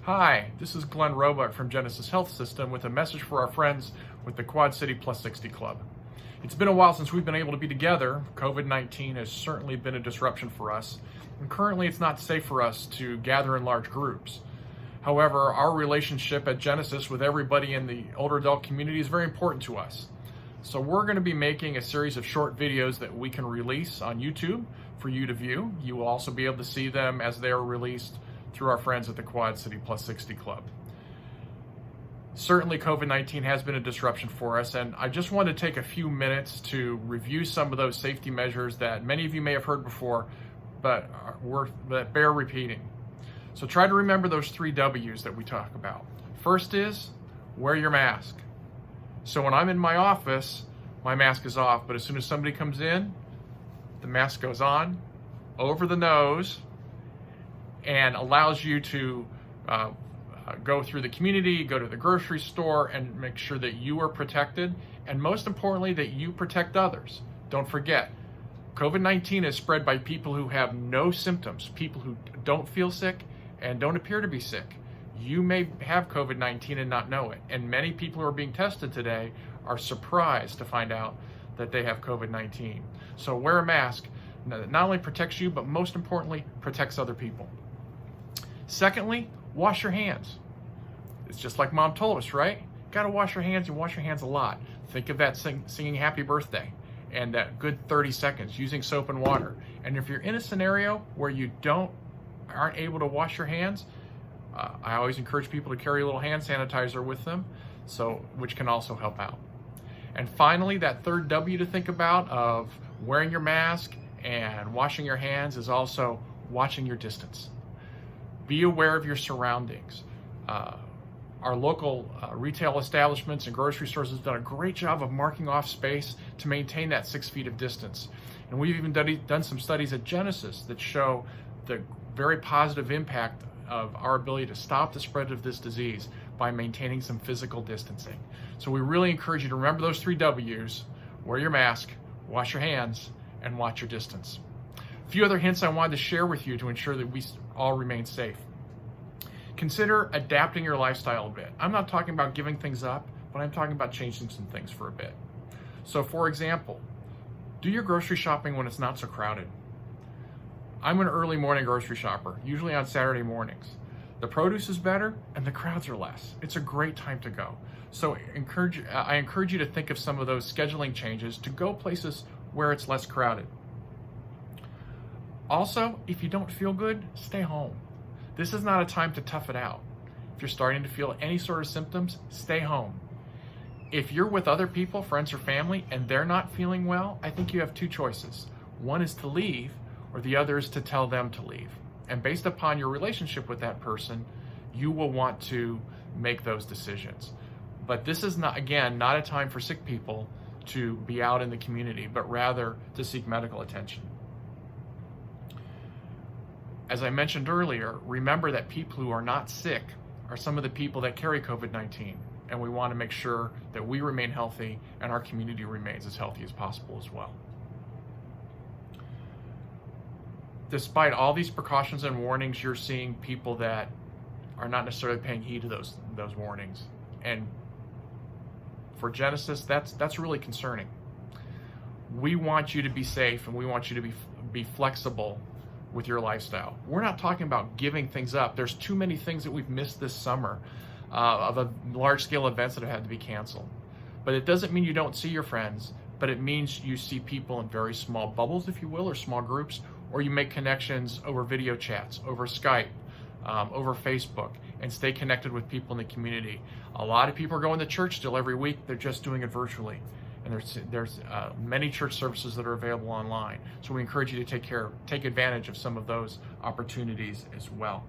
Hi, this is Glen Roebuck from Genesis Health System with a message for our friends with the Quad City Plus 60 Club. It's been a while since we've been able to be together. COVID-19 has certainly been a disruption for us, and currently it's not safe for us to gather in large groups. However, our relationship at Genesis with everybody in the older adult community is very important to us. So we're going to be making a series of short videos that we can release on YouTube for you to view. You will also be able to see them as they are released through our friends at the Quad City Plus 60 Club. Certainly COVID-19 has been a disruption for us, and I just wanted to take a few minutes to review some of those safety measures that many of you may have heard before, but bear repeating. So try to remember those 3 W's that we talk about. First is, wear your mask. So when I'm in my office, my mask is off, but as soon as somebody comes in, the mask goes on, over the nose, and allows you to go through the community, go to the grocery store, and make sure that you are protected, and most importantly, that you protect others. Don't forget, COVID-19 is spread by people who have no symptoms, people who don't feel sick and don't appear to be sick. You may have COVID-19 and not know it, and many people who are being tested today are surprised to find out that they have COVID-19. So wear a mask that not only protects you, but most importantly, protects other people. Secondly, wash your hands. It's just like Mom told us, right? Got to wash your hands, and wash your hands a lot. Think of that singing happy birthday and that good 30 seconds using soap and water. And if you're in a scenario where you aren't able to wash your hands, I always encourage people to carry a little hand sanitizer with them, which can also help out. And finally, that third W to think about of wearing your mask and washing your hands is also watching your distance. Be aware of your surroundings. Our local retail establishments and grocery stores have done a great job of marking off space to maintain that 6 feet of distance. And we've even done some studies at Genesis that show the very positive impact of our ability to stop the spread of this disease by maintaining some physical distancing. So we really encourage you to remember those 3 W's: wear your mask, wash your hands, and watch your distance. A few other hints I wanted to share with you to ensure that we all remain safe. Consider adapting your lifestyle a bit. I'm not talking about giving things up, but I'm talking about changing some things for a bit. So for example, do your grocery shopping when it's not so crowded. I'm an early morning grocery shopper, usually on Saturday mornings. The produce is better and the crowds are less. It's a great time to go. So I encourage you to think of some of those scheduling changes to go places where it's less crowded. Also, if you don't feel good, stay home. This is not a time to tough it out. If you're starting to feel any sort of symptoms, stay home. If you're with other people, friends or family, and they're not feeling well, I think you have 2 choices. One is to leave, or the other is to tell them to leave. And based upon your relationship with that person, you will want to make those decisions. But this is not a time for sick people to be out in the community, but rather to seek medical attention. As I mentioned earlier, remember that people who are not sick are some of the people that carry COVID-19, and we want to make sure that we remain healthy and our community remains as healthy as possible as well. Despite all these precautions and warnings, you're seeing people that are not necessarily paying heed to those warnings. And for Genesis, that's really concerning. We want you to be safe, and we want you to be flexible with your lifestyle. We're not talking about giving things up. There's too many things that we've missed this summer of large-scale events that have had to be canceled. But it doesn't mean you don't see your friends, but it means you see people in very small bubbles, if you will, or small groups, or you make connections over video chats, over Skype, over Facebook, and stay connected with people in the community. A lot of people are going to church still every week. They're just doing it virtually. And there's many church services that are available online. So we encourage you to take advantage of some of those opportunities as well.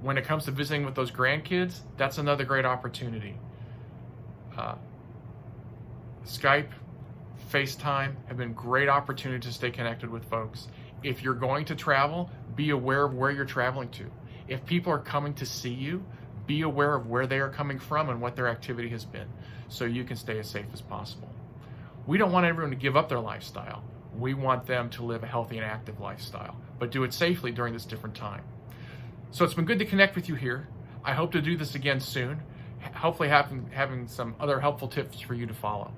When it comes to visiting with those grandkids, that's another great opportunity. Skype, FaceTime have been great opportunities to stay connected with folks. If you're going to travel, be aware of where you're traveling to. If people are coming to see you, be aware of where they are coming from and what their activity has been, so you can stay as safe as possible. We don't want everyone to give up their lifestyle. We want them to live a healthy and active lifestyle, but do it safely during this different time. So it's been good to connect with you here. I hope to do this again soon, hopefully having some other helpful tips for you to follow.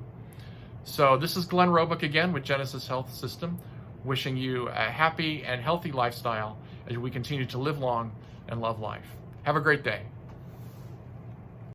So this is Glen Roebuck again with Genesis Health System, wishing you a happy and healthy lifestyle as we continue to live long and love life. Have a great day.